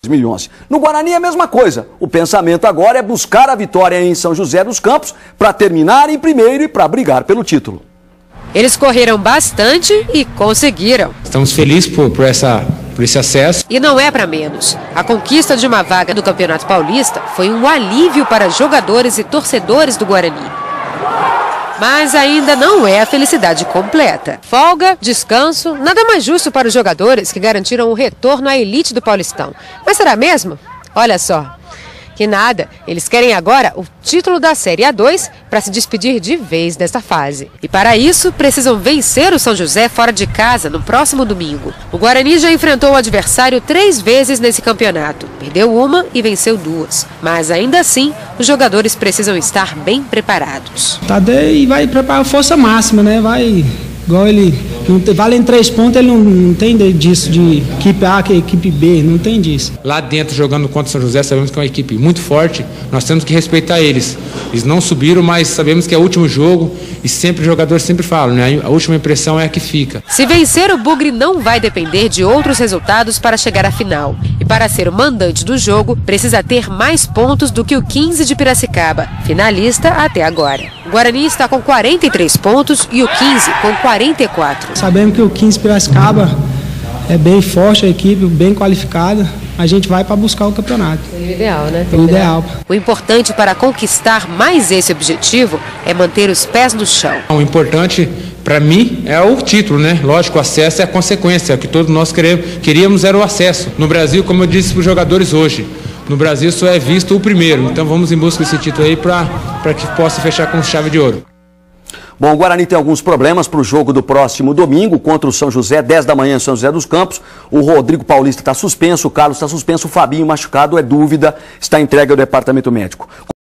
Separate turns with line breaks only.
2011. No Guarani é a mesma coisa. O pensamento agora é buscar a vitória em São José dos Campos para terminar em primeiro e para brigar pelo título.
Eles correram bastante e conseguiram.
Estamos felizes por esse acesso.
E não é para menos. A conquista de uma vaga no Campeonato Paulista foi um alívio para jogadores e torcedores do Guarani. Mas ainda não é a felicidade completa. Folga, descanso, nada mais justo para os jogadores que garantiram o retorno à elite do Paulistão. Mas será mesmo? Olha só. Que nada, eles querem agora o título da Série A2 para se despedir de vez desta fase. E para isso, precisam vencer o São José fora de casa no próximo domingo. O Guarani já enfrentou o adversário 3 vezes nesse campeonato. Perdeu uma e venceu 2. Mas ainda assim, os jogadores precisam estar bem preparados.
Tadei vai preparar a força máxima, né? Vai... Igual ele, valem 3 pontos, ele não tem disso de equipe A que equipe B, não tem disso.
Lá dentro, jogando contra o São José, sabemos que é uma equipe muito forte, nós temos que respeitar eles. Eles não subiram, mas sabemos que é o último jogo e sempre os jogadores sempre falam, né? A última impressão é a que fica.
Se vencer, o Bugre não vai depender de outros resultados para chegar à final. E para ser o mandante do jogo, precisa ter mais pontos do que o 15 de Piracicaba, finalista até agora. O Guarani está com 43 pontos e o 15 com 44.
Sabemos que o 15 Piracicaba é bem forte, a equipe bem qualificada. A gente vai para buscar o campeonato.
É o ideal, né?
É o ideal.
O importante para conquistar mais esse objetivo é manter os pés no chão.
O importante para mim é o título, né? Lógico, o acesso é a consequência. O que todos nós queríamos era o acesso. No Brasil, como eu disse para os jogadores hoje, no Brasil só é visto o primeiro. Então vamos em busca desse título aí para que possa fechar com chave de ouro.
Bom, o Guarani tem alguns problemas para o jogo do próximo domingo contra o São José, 10 da manhã em São José dos Campos. O Rodrigo Paulista está suspenso, o Carlos está suspenso, o Fabinho machucado, é dúvida, está entregue ao departamento médico.